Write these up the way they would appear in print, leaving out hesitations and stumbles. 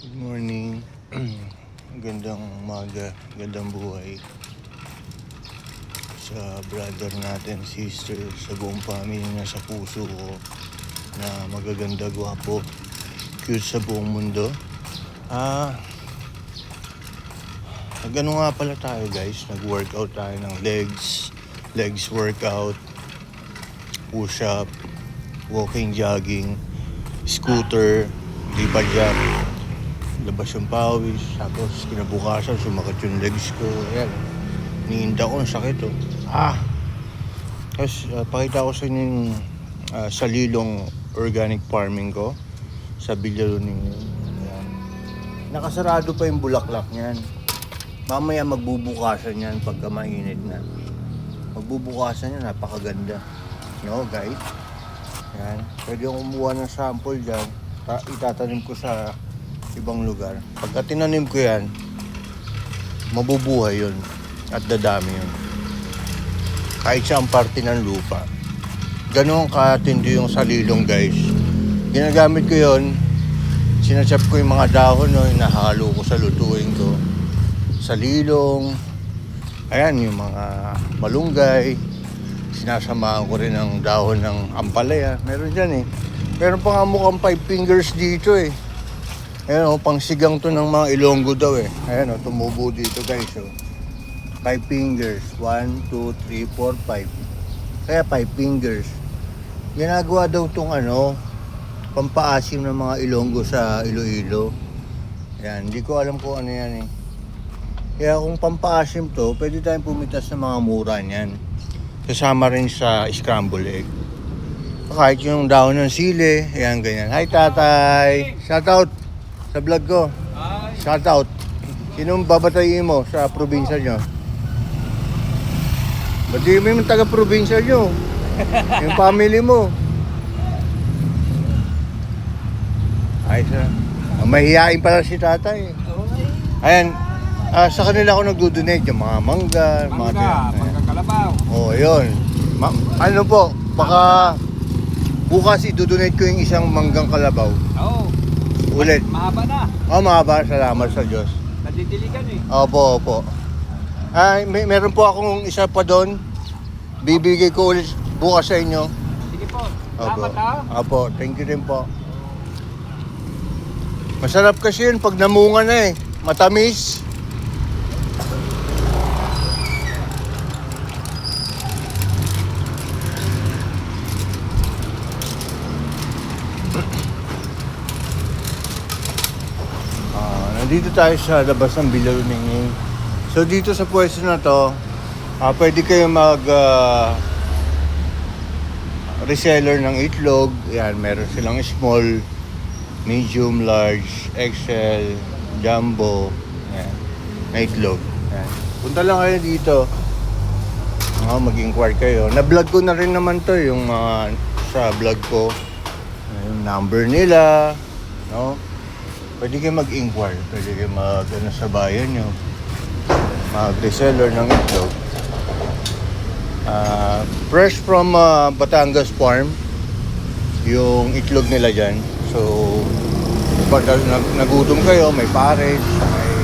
Good morning. Gandang umaga, gandang buhay sa brother natin, sister, sa buong family na sa puso ko na magaganda, gwapo, cute sa buong mundo. Nagano nga pala tayo guys, nag-workout tayo ng legs workout, push-up, walking, jogging, scooter, lipa jump, labas yung pawis, tapos kinabukasan sumakit yung legs ko. Ayan, niinda ko, ang sakit oh. Tapos pakita ko sa inyo yung salilong organic farming ko sa Villaruning. Ayan, nakasarado pa yung bulaklak niyan. Mamaya magbubukasan yan pagka mainit na. Magbubukasan yan, napakaganda, no guys. Ayan, pwede yung kumuha ng sample dyan, itatanim ko sa ibang lugar. Pagka tinanim ko yan, mabubuhay yun at dadami yun kahit sa ang parte ng lupa. Ganon katindi yung salilong guys. Ginagamit ko yun, sinachap ko yung mga dahon, no, inahalo ko sa lutuin ko. Salilong, ayan yung mga malunggay, sinasamahan ko rin ng dahon ng ampalaya. Meron dyan eh, meron pa nga mukhang 5 fingers dito eh. Ayan o, pang sigang to ng mga Ilonggo daw eh. Ayan o, tumubo dito guys o. 5 fingers, 1, 2, 3, 4, 5. Kaya 5 fingers. Ginagawa daw tong pampaasim ng mga Ilonggo sa Iloilo. Ayan, hindi ko alam kung ano yan eh. Kaya kung pampaasim to, pwede tayong pumitas ng mga mura niyan. Kasama rin sa scramble egg. Kahit yung daon ng sili, ayan ganyan. Hi tatay! Shout out sa vlog ko. Shout out. Sinong babatayin mo sa probinsya nyo? Ba't di mo yung taga-probinsya nyo? Yung family mo. Ayos na. Mahihain pala si tatay. Ayan. Sa kanila ako nagdo-donate yung mga mangga, mangga kalabaw. Oh, yun. Ano po, baka bukas i-donate ko yung isang manggang kalabaw. Oo. Ulit. Mahaba na. Oh, mahaba. Salamat sa Diyos. Nadidiligan eh. Opo. Meron po akong isa pa doon. Bibigay ko ulit bukas sa inyo. Sige po. Opo. Salamat ha. Opo, thank you din po. Masarap kasi yun pag namunga na eh. Matamis. Nandito tayo sa labas ng Villaruning. So dito sa pwesto na to, pwede kayo mag reseller ng itlog. Yan, meron silang small, medium, large, XL, jumbo, yan, na itlog. Yan. Punta lang kayo dito. Mag-inquire kayo. Na-vlog ko na rin naman to, yung sa vlog ko. Yung number nila, no? Pwede kayo mag-inquire, pwede kayo sa bayan nyo, mag-reseller ng itlog. Fresh from Batangas Farm, yung itlog nila dyan. So, pag nagutom kayo, may pares, may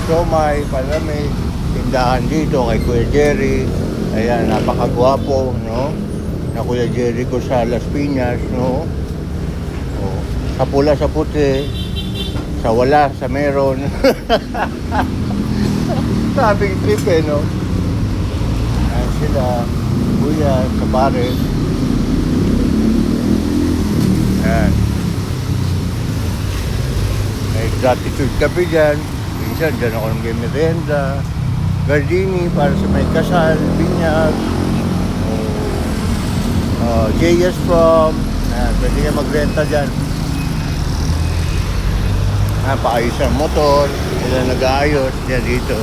siomay, palamig, tindahan dito kay Kuya Jerry. Ayan, napakagwapo, no? Na Kuya Jerry ko sa Las Piñas, no? Oh, sa pula, sa puti, sa wala, sa meron. Sabing trip eh, no? Ayan sila, kuya, sa pares. Ayan. May gratitude kape dyan. Minsan, dyan ako ng merienda. Gardini para sa may kasal, binyag. JS from. Ayan, pwede kayo magrenta dyan. Paayos ang motor, sila nag-aayos yan dito.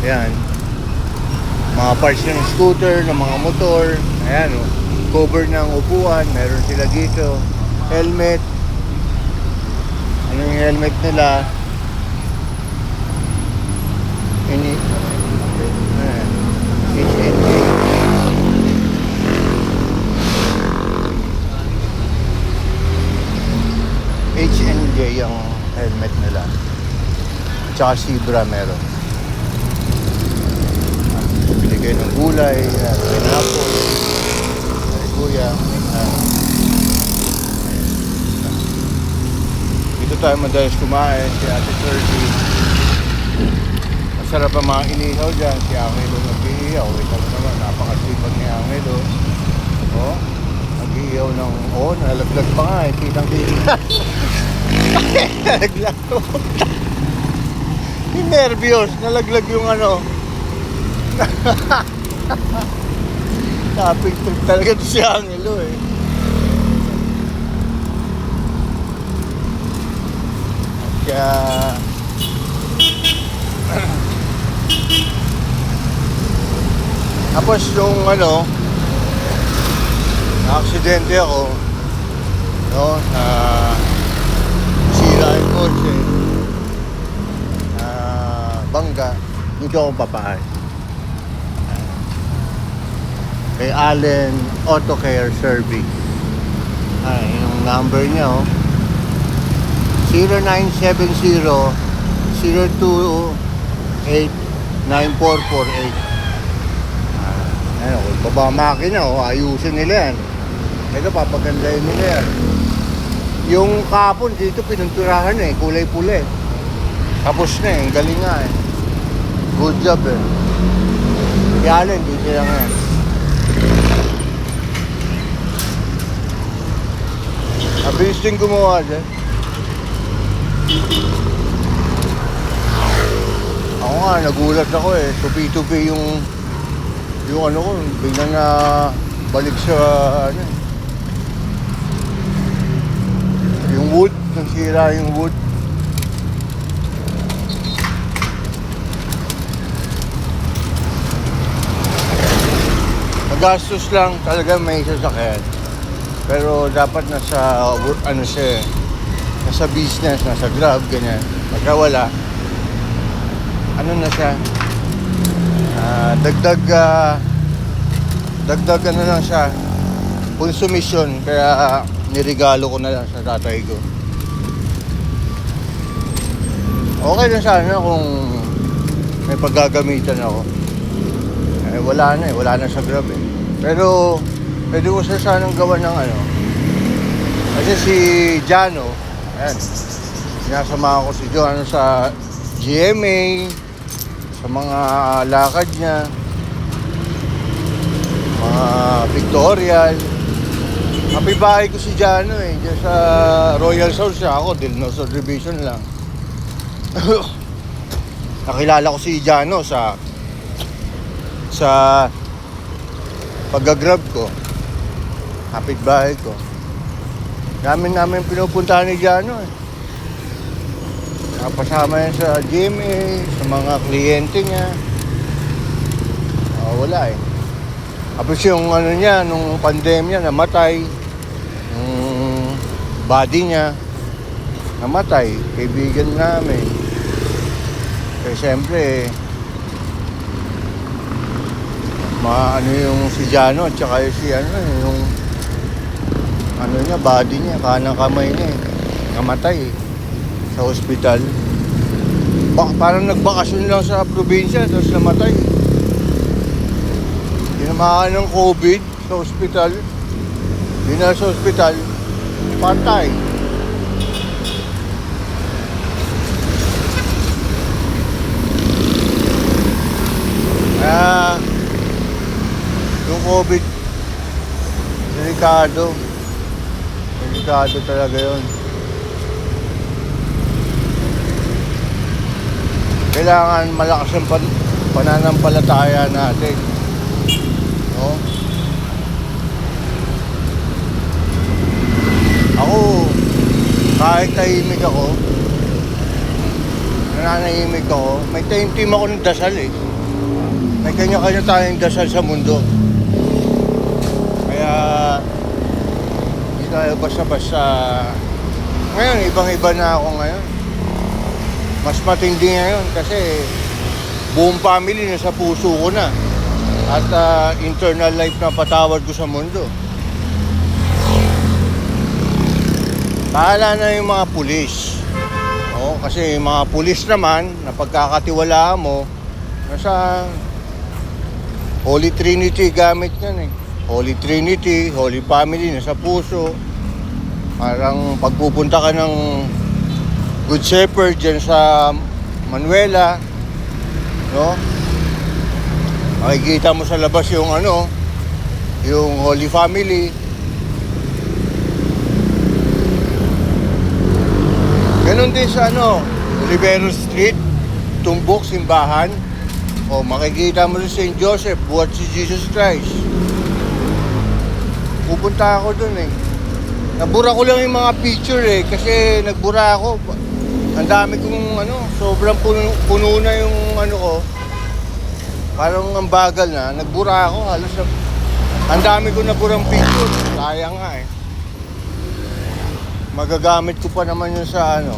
Ayan, mga parts ng scooter, ng mga motor. Ayan o, cover ng upuan, meron sila dito. Helmet, ano yung helmet nila? HNJ yung helmet nila. Tsaka Zebra meron. Bili kayo ng gulay, pineapple, ay kuya. Dito tayo madalas kumain, si Ate Fergie. Masarap ang mga inihaw dyan, si Angelo nag-iihaw. Ito naman, napakasipag ni Angelo. Oh, nag-iihaw ng, nalaglag pa nga eh, kitang-kita. Nalaglag to. Yung nervyos, nalaglag yung ano. Topic trip talaga to si Angelo eh. Kaya tapos yung ano, na-aksidente ako, no, na sira yung kotse, na bangga, dito ako papaan. Kay Allen Auto Care Service. Yung number niya, 0970-028-9448. Kung baba makina, ayusin nila yan. Ito, papagandahin nila yan. Yung kapon dito, pinunturahan kulay pula. Tapos na ang galing nga Good job Si Allen, dito lang yan. Mabilis din gumawa dyan. Ako nga, nagulat ako Tupi-tupi yung ano ko, biglang na balik sa ano. Yung wood, nasira yung wood. Magastos lang talaga may sasakyan. Pero dapat nasa ano siya nasa business, nasa Grab, ganyan. Pagka wala, ano na siya, dagdag ano lang siya, consumption. Kaya nirigalo ko na lang sa tatay ko. Okay lang sana kung may paggagamitan ako. Wala na sa Grab Pero pwede ko sanang gawa ng ano. Kasi si Jano, ayan, sinasama ko si Jano sa GMA, sa mga lakad niya, mga pictorial. Kapibahay ko si Jano dyan sa Royal South siya. Ako, Dilnosor Division lang. Nakilala ko si Jano sa pagga-Grab ko. Kapitbahay ko. Namin pinupuntahan ni Jano Napasama yan sa GMA, sa mga kliyente niya. Wala Tapos yung ano niya, nung pandemya, namatay. Yung body niya, namatay. Kaibigan namin. Kaya siyempre, ano yung si Jano at saka si yung ano niya, body niya, kanang kamay niya namatay sa ospital. Parang nagbakasyon lang sa probinsya tapos namatay. Tinamaan ng COVID sa ospital. Dinala sa ospital, patay. Yung COVID, delikado talaga yun. Kailangan malakas ang pananampalataya natin, no? Ako, kahit tahimik ako, nananahimik ako, may team ako ng dasal May kanya-kanya tayong dasal sa mundo. Kaya hindi tayo basta-basta. Ngayon, ibang-iba na ako ngayon. Mas matindi ngayon kasi buong family na sa puso ko na. At internal life na patawad ko sa mundo. Bahala na yung mga pulis. Oo, kasi mga pulis naman na pagkakatiwalaan mo, nasa Holy Trinity gamit yan eh. Holy Trinity, Holy Family, nasa puso. Parang pagpupunta ka ng Good Shepherd dyan sa Manuela, no? Makikita mo sa labas yung ano, yung Holy Family. Ganon din sa ano, Rivero Street, Tumbok, Simbahan. O makikita mo rin St. Joseph, buhat si Jesus Christ. Pupunta ako dun eh. Nabura ko lang yung mga picture eh, kasi nagbura ako. Ang dami kong ano, sobrang puno na yung ano ko. Parang ang bagal na, nagbura ako. Halos na, ang dami ko naburang picture. Sayang nga eh. Magagamit ko pa naman yun sa ano,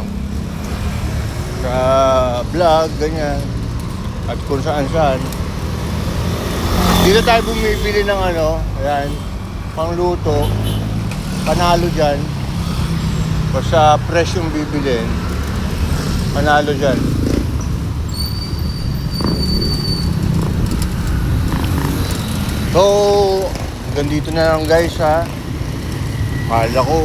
sa vlog, ganyan. At kung saan saan. Dito tayo bumibili ng ano, ayan, pangluto. Panalo dyan. Basta presyong bibilin, panalo dyan. So, hanggang dito na lang guys ha. Kala ko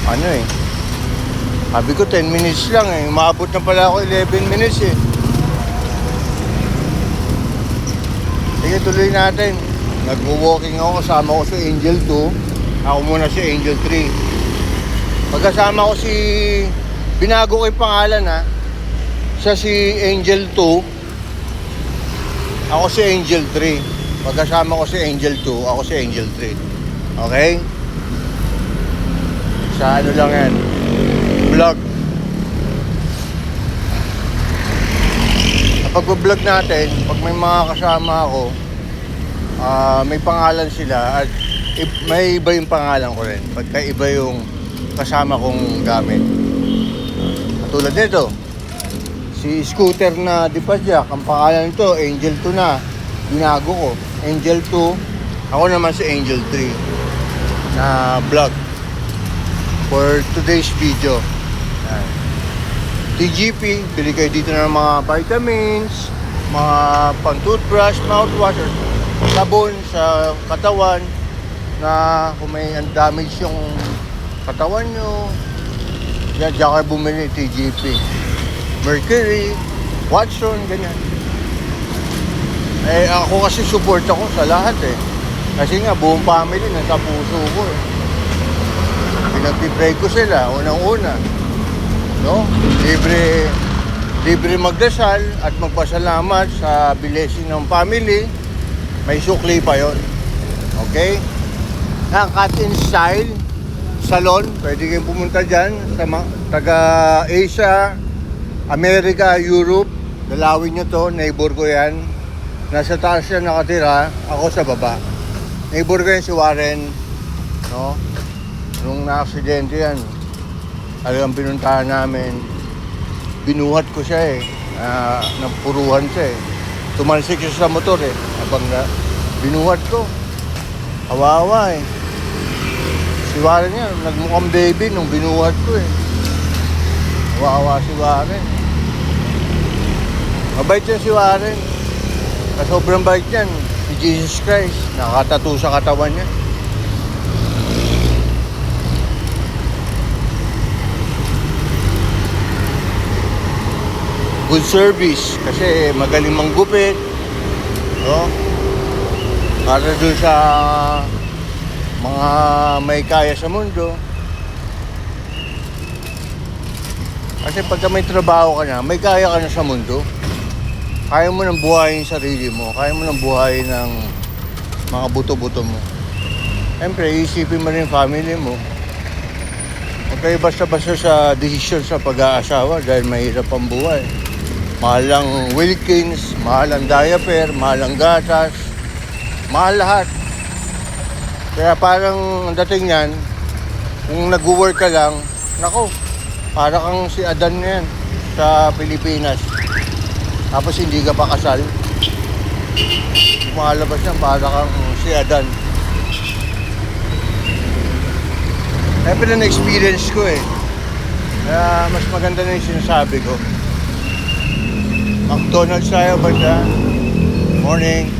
ano eh, sabi ko 10 minutes lang eh, umabot na pala ako 11 minutes eh. Sige, tuloy natin. Nag-walking ako, kasama ko si Angel 2. Ako muna si Angel 3. Pagkasama ko si, binago ko yung pangalan ha. Siya si Angel 2. Ako si Angel 3. Pagkasama ko si Angel 2, ako si Angel 3. Okay? Sa ano lang yan, vlog. Kapag vlog natin, pag may mga kasama ako, may pangalan sila at may iba yung pangalan ko rin. Pagka iba yung kasama kong gamit. Katulad nito, si Scooter na Dipadjak, ang pangalan nito, Angel 2 na. Binago ko, Angel 2. Ako naman si Angel 3 na vlog. For today's video. Yan. TGP, bili kayo dito ng mga vitamins, mga pang-toothbrush, mouthwash, sabon sa katawan na kung may damage yung katawan nyo. Yan, diyan kayo bumili TGP. Mercury, Watson, ganyan. Eh, ako kasi support ako sa lahat eh. Kasi nga, buong family nasa puso ko eh. Pinagpipray ko sila, unang-una. No? Libre magdasal at magpasalamat sa blessing ng family. May sukli pa yon. Okay? Ang cut-in style salon, pwede kayong pumunta dyan sa taga-Asia, America, Europe. Dalawin nyo to, neighbor ko yan. Nasa taas siya nakatira, ako sa baba. Neighbor ko yan si Warren. No? Nung na-aksidente yan, talagang pinuntahan namin. Binuhat ko siya eh. Napuruhan siya eh. Tumalsik siya sa motor eh. Habang binuhat ko. Kawawa eh. Si Warren yan, nagmukhang baby nung binuhat ko eh. Kawawa si Warren. Mabait yan si Warren. Sobrang bait yan. Si Jesus Christ. Nakatattoo sa katawan niya. Good service kasi magaling manggupit, no? Para dun sa mga may kaya sa mundo. Kasi pagka may trabaho ka na, may kaya ka na sa mundo. Kaya mo nang buhayin sarili mo, kaya mo nang buhayin ng mga buto-buto mo. Siyempre, isipin mo rin yung family mo. Huwag kayo basta-basta sa desisyon sa pag-aasawa dahil mahirap ang buhay. Mahal ang Wilkins, mahal ang diaper, mahal ang gatas, mahal lahat. Kaya parang ang dating yan, kung nag-work ka lang, nako, para kang si Adan na yan sa Pilipinas. Tapos hindi ka pa kasal. Kumalabas yan, para kang si Adan. Siyempre na-experience ko eh. Kaya mas maganda na yung sinasabi ko. McDonald's tayo, banda. Morning.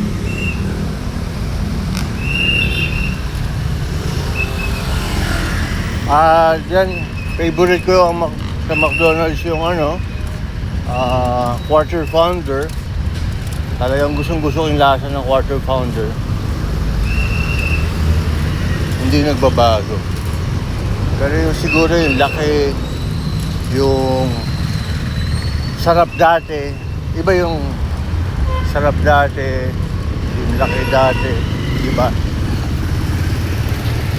Dyan, favorite ko ang sa McDonald's yung Quarter Pounder. Talagang gustong-gusto yung lasa ng Quarter Pounder. Hindi nagbabago. Pero yung siguro yung laki, yung sarap dati, iba yung sarap dati, yung laki dati, iba.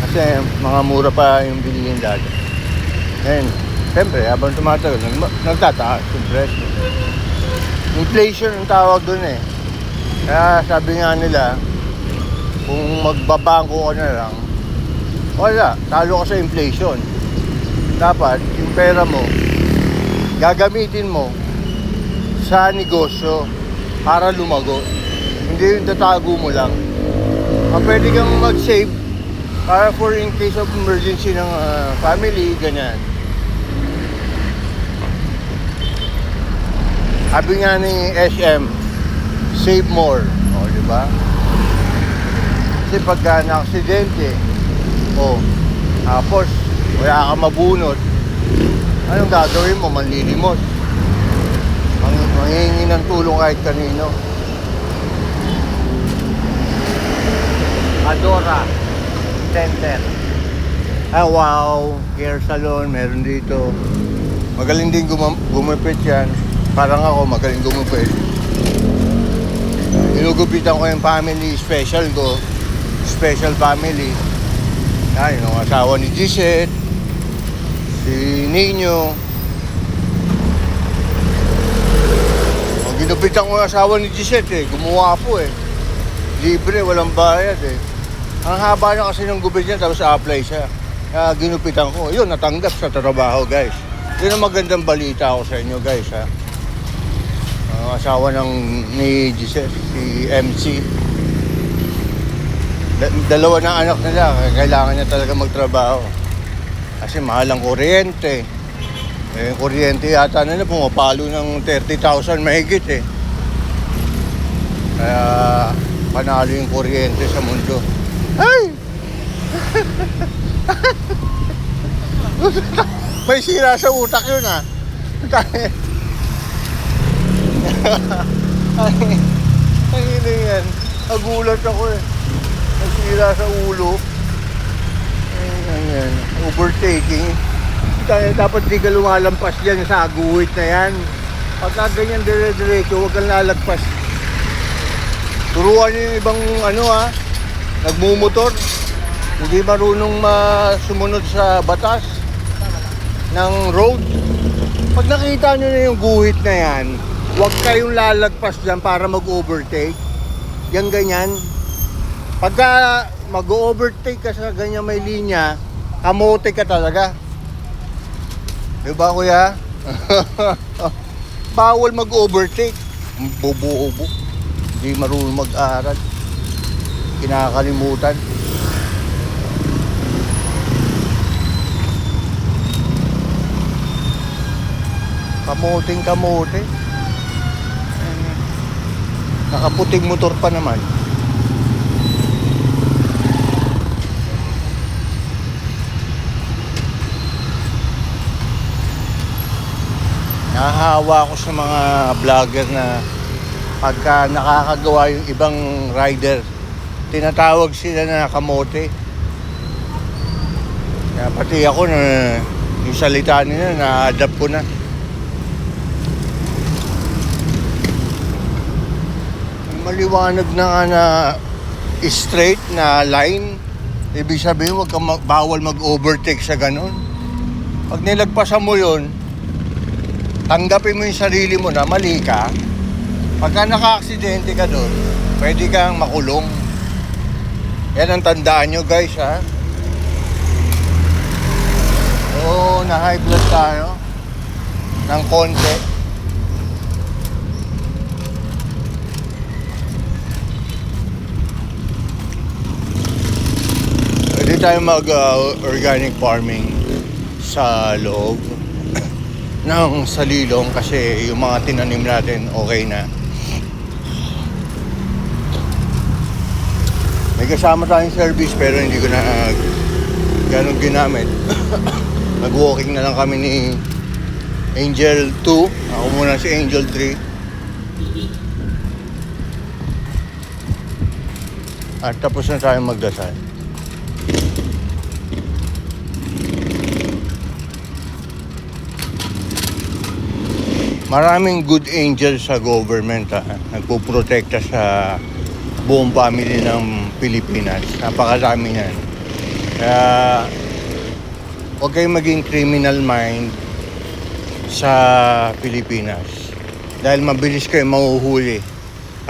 Kasi mga mura pa yung bilihin dati. Ngayon, siyempre, habang tumatagal, nagtataas yung presyo. Inflation ang tawag dun eh. Kaya sabi nga nila, kung magbabangko ka na lang, wala, talo ka sa inflation. Dapat, yung pera mo, gagamitin mo sa negosyo para lumago. Hindi yung tatago mo lang. Pwede kang mag-save para for in case of emergency ng family, ganyan. Sabi nga ni SM, save more. O, di ba? Kasi pagka na-aksidente, tapos wala kang mabunot, anong gagawin mo? Manlilimos. Manghihingi ng tulong kahit kanino. Adora Center. Wow, hair salon, meron dito. Magaling din gumupit yan. Parang ako, magaling gumupit. Inugupitan ko yung family, special ko. Special family. Yung asawa ni Gisette, si Nino. Ginupitan ko yung asawa ni Gisette eh. Gumawa po eh. Libre, walang bayad eh. Ang haba na kasi ng gupit niya, tapos apply siya. Kaya ginupitan ko. Yun, natanggap sa trabaho, guys. Yun ang magandang balita ko sa inyo, guys, ha. Ang asawa ni Giselle, si MC. Dalawa na anak nila, kailangan niya talaga magtrabaho. Kasi mahal ang kuryente. Kuryente yata nila pumapalo ng 30,000 mahigit eh. Kaya panalo yung kuryente sa mundo. Ay! May sira sa utak yun ah. Ang ina yan. Nagulat ako eh. Nasira sa ulo. Ayan. Overtaking. Dapat di ka lumalampas dyan sa guhit na yan. Pagka ganyan dire-diretso, huwag kang lalagpas. Turuan nyo yung ibang nagmumotor. Hindi marunong sumunod sa batas ng road. Pag nakita nyo na yung guhit na yan, huwag kayong lalagpas dyan para mag-overtake. Yan ganyan. Pagka mag-overtake ka sa ganyan may linya, kamote ka talaga. Diba kuya? Bawal mag-overtake. Bobo-obo. Hindi marunong mag-aral. Kinakalimutan. Kamoting kamote. Nakaputing motor pa naman. Nahahawa ko sa mga vlogger na pagka nakakagawa yung ibang rider, tinatawag sila na kamote. Kaya pati ako na yung salita nila, na-adapt ko na. Maliwanag na nga na straight na line, ibig sabihin huwag kang bawal mag-overtake sa ganun. Pag nilagpasan mo yun, tanggapin mo yung sarili mo na mali ka. Pagka naka-aksidente ka doon, pwede kang makulong. Yan ang tandaan nyo guys ha. Oo, na-high blood tayo ng konti. Pwede Pwede tayo mag-organic farming sa loob ng salilong kasi yung mga tinanim natin okay na. May kasama tayong service pero hindi ko na ganun ginamit. Nag-walking na lang kami ni Angel 2. Ako muna si Angel 3. At tapos na tayong magdasal. Maraming good angels sa government, nagpoprotekta sa buong family ng Pilipinas. Napakarami yan. Kaya huwag kayong maging criminal mind sa Pilipinas. Dahil mabilis kayo mahuhuli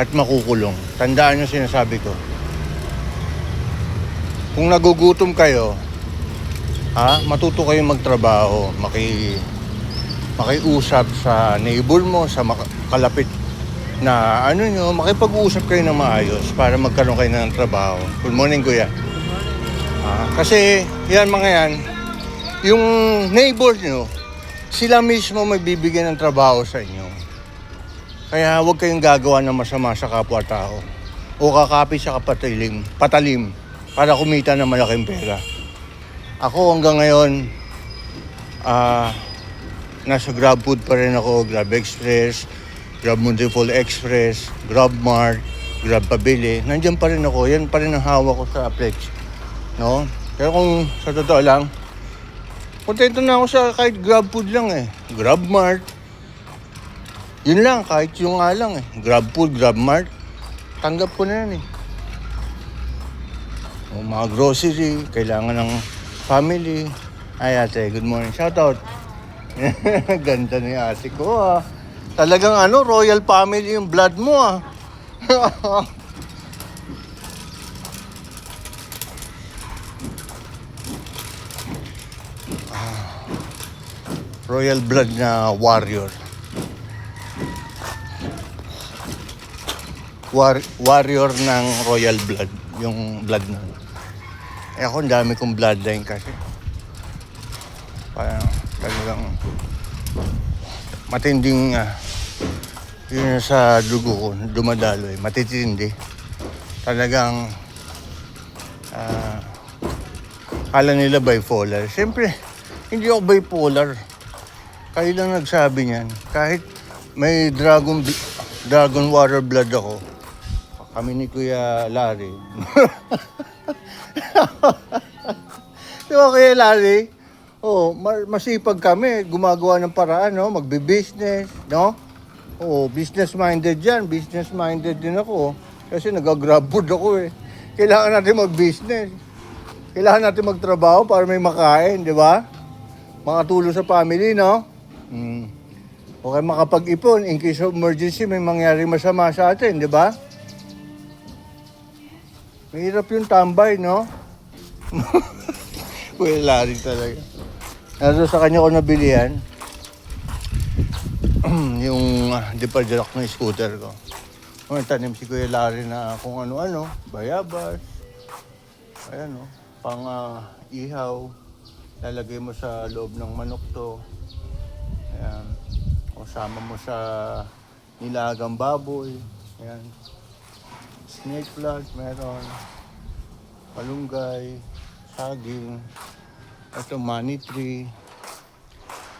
at makukulong. Tandaan nyo sinasabi ko. Kung nagugutom kayo, matuto kayong magtrabaho, makiusap sa neighbor mo, sa kalapit na makipag-uusap kayo ng maayos para magkaroon kayo ng trabaho. Good morning, Kuya. Kasi yan mga yan, yung neighbor nyo, sila mismo magbibigyan ng trabaho sa inyo. Kaya huwag kayong gagawa ng masama sa kapwa-tao o kakapit sa patalim para kumita ng malaking pera. Ako hanggang ngayon, nasa GrabFood pa rin ako, Grab Express, Grab Multiple Express, Grab Mart, Grab Pabili. Nandiyan pa rin ako, yan pa rin ang hawak ko sa Flex. No? Pero kung sa totoo lang, kontento na ako sa kahit GrabFood lang eh. Grab Mart, yun lang, kahit yung nga lang eh. GrabFood, Grab Mart, tanggap ko na yan eh. O mga grocery, kailangan ng family. Ay ate, good morning. Shout out. Ganda ni ate ko Talagang royal family yung blood mo Royal blood na warrior. Warrior ng royal blood. Yung blood na. Ako, ang dami kong bloodline kasi. Parang talagang matinding yun sa dugo ko, dumadaloy. Matitindi. Talagang kala nila bipolar. Siyempre, hindi ako bipolar. Kayo lang nagsabi niyan. Kahit may dragon water blood ako, kami ni Kuya Larry. Di ba Kuya Larry? Masipag kami. Gumagawa ng paraan, no? Magbe-business, no? Business-minded yan. Business-minded din ako. Kasi nag-grabfood ako eh. Kailangan natin mag-business. Kailangan natin magtrabaho para may makain, di ba? Makatulong sa family, no? Okay, makapag-ipon. In case of emergency, may mangyari masama sa atin, di ba? Mahirap yung tambay, no? Wala rin talaga. Nasa sa kanya ko nabilihan yung depadlock ng scooter ko. Tanim si Kuya Larry na kung ano-ano, bayabas, ayan pang ihaw, lalagay mo sa loob ng manok to. Ayan. O sama mo sa nilagang baboy. Ayan. Snake plant, meron. Malunggay, saging. Ito, money tree.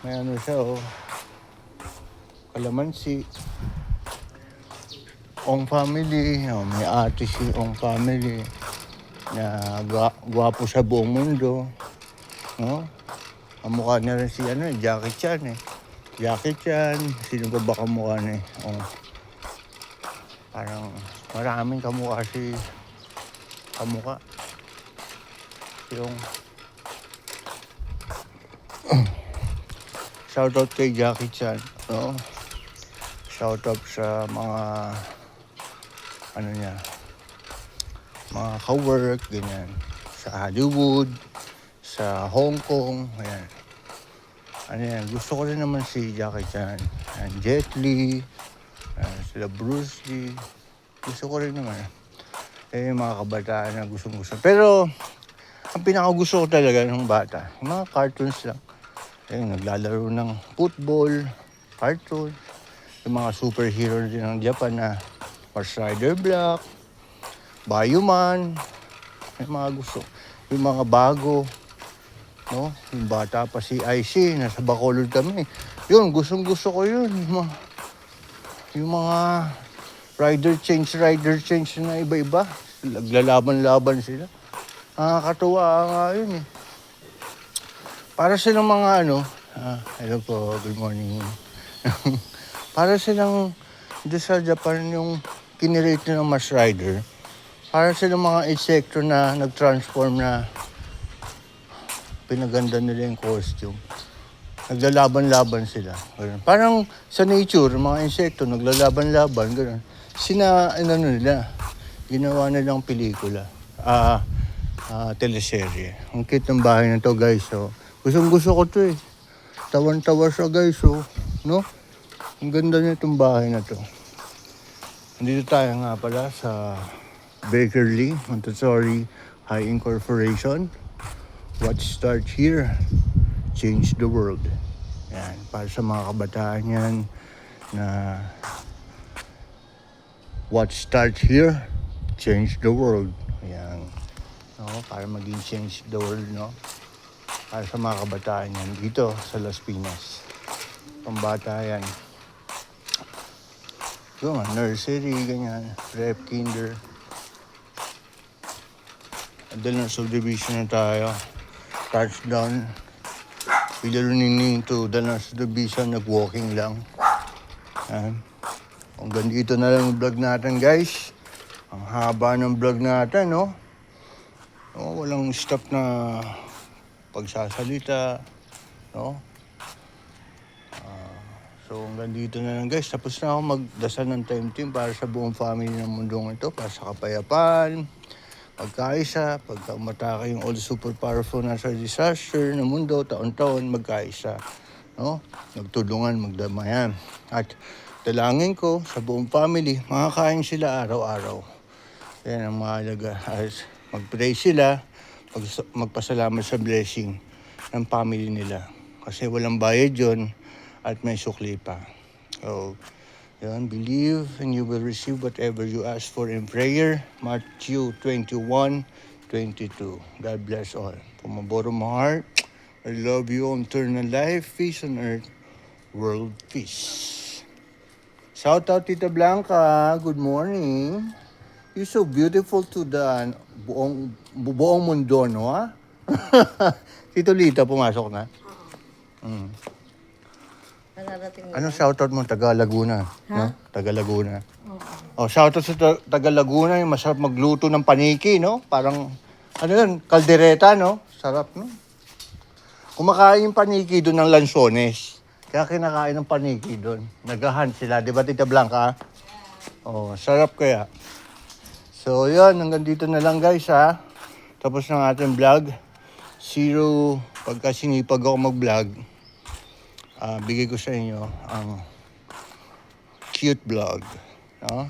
May siya, kalamansi. Ong family. May ate si Ong family na gwapo sa buong mundo. No? Ang mukha niya rin si Jackie Chan eh. Jackie Chan. Sino ba kamukha niya? Parang maraming kamukha kamukha. Yung shoutout kay Jackie Chan. No? Shoutout sa mga mga ka-work, ganyan. Sa Hollywood, sa Hong Kong, ayan. Gusto ko rin naman si Jackie Chan, Jet Li, sila Bruce Lee. Gusto ko rin naman. Yung mga kabataan na gusto. Pero, Ang pinakagusto ko talaga ng bata, yung mga cartoons lang. Ayun, naglalaro ng football, cartoon. Yung mga superhero din ng Japan na Mars Rider Black, Bioman. Yung mga gusto. Yung mga bago. No? Yung bata pa si IC, nasa Bacolod kami. Yun, gustong-gusto ko yun. Yung mga rider change na iba-iba. Naglalaban-laban sila. Nakakatuwa nga yun eh. Para silang mga hello po, good morning. Para silang, doon sa Japan yung kinirate ng Mars Rider, para silang mga insekto na nag-transform na pinaganda nila yung costume. Naglalaban-laban sila. Ganun. Parang sa nature, mga insekto, naglalaban-laban, gano'n. Nila, ginawa nilang pelikula. Teleserye. Ang cute ng bahay na to, guys. So, gustong-gusto ko to eh. Tawan-tawa siya, guys. So, no? Ang ganda na itong bahay na to. Nandito tayo nga pala sa Bakerly, Montessori High Incorporation. What starts here, change the world. Yan, para sa mga kabataan yan na what starts here, change the world. Yan. No, para maging change the world, no? Para sa mga kabataan yan dito sa Las Piñas. Pambata yan. Yung nursery, ganyan, prep, kinder. Adel na subdivision na tayo. Touchdown. Pilarunin to Dallas Subdivision, nag-walking lang. Yan. Hanggang dito na lang yung vlog natin, guys. Ang haba ng vlog natin, no? Walang stop na pagsasalita, no? So hanggang dito na lang, guys. Tapos na ako magdasal ng time team para sa buong family ng mundong ito, para sa kapayapaan, magkaisa, pagka umatake yung all super powerful natural disaster ng mundo, taon-taon magkaisa, no? Magtulungan, magdamayan. At dalangin ko sa buong family, makakain sila araw-araw. Yan ang mahalaga. Mag-pray sila, magpasalamat sa blessing ng family nila. Kasi walang bayad yun at may sukli pa. So, yan, believe and you will receive whatever you ask for in prayer. Matthew 21:22. God bless all. From the bottom of my heart, I love you, eternal life, peace on earth, world peace. Shout out Tita Blanca, good morning. You're so beautiful to the buong mundo, no? Ha? Tito Lita, pumasok na. Ano shoutout mo? Taga Laguna. No? Taga Laguna. Shoutout sa Taga Laguna, yung masarap magluto ng paniki, no? Parang, kaldereta, no? Sarap, no? Kumakain yung paniki doon ng Lanzones. Kaya kinakain ng paniki doon. Nagahan sila, di ba Tita Blanca? Sarap kaya. So, yun, hanggang dito na lang, guys, ha? Tapos ng ating vlog. Pagka sinipag ako mag-vlog, bigay ko sa inyo ang cute vlog. No?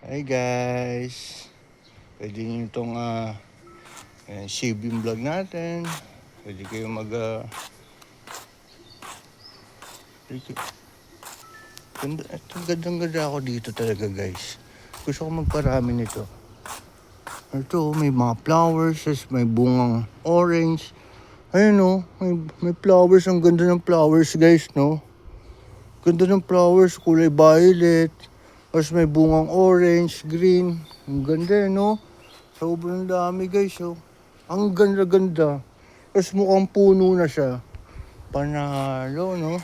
Hey guys, pwede nyo itong save yung vlog natin. Pwede kayo gandang-ganda ako dito talaga, guys. Gusto ko magparami nito. Ito, may mga flowers, may bungang orange. Ayun, no? May flowers. Ang ganda ng flowers, guys, no? Ganda ng flowers, kulay violet. Tapos may bungang orange, green. Ang ganda, no? Sobrang dami, guys, oh. Ang ganda-ganda. Tapos mukhang puno na siya. Panalo, no?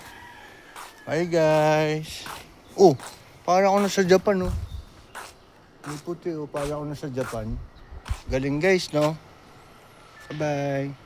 Hi, guys. Para ako nasa Japan, no? May puti, para ako nasa Japan. Galing, guys, no? Bye-bye.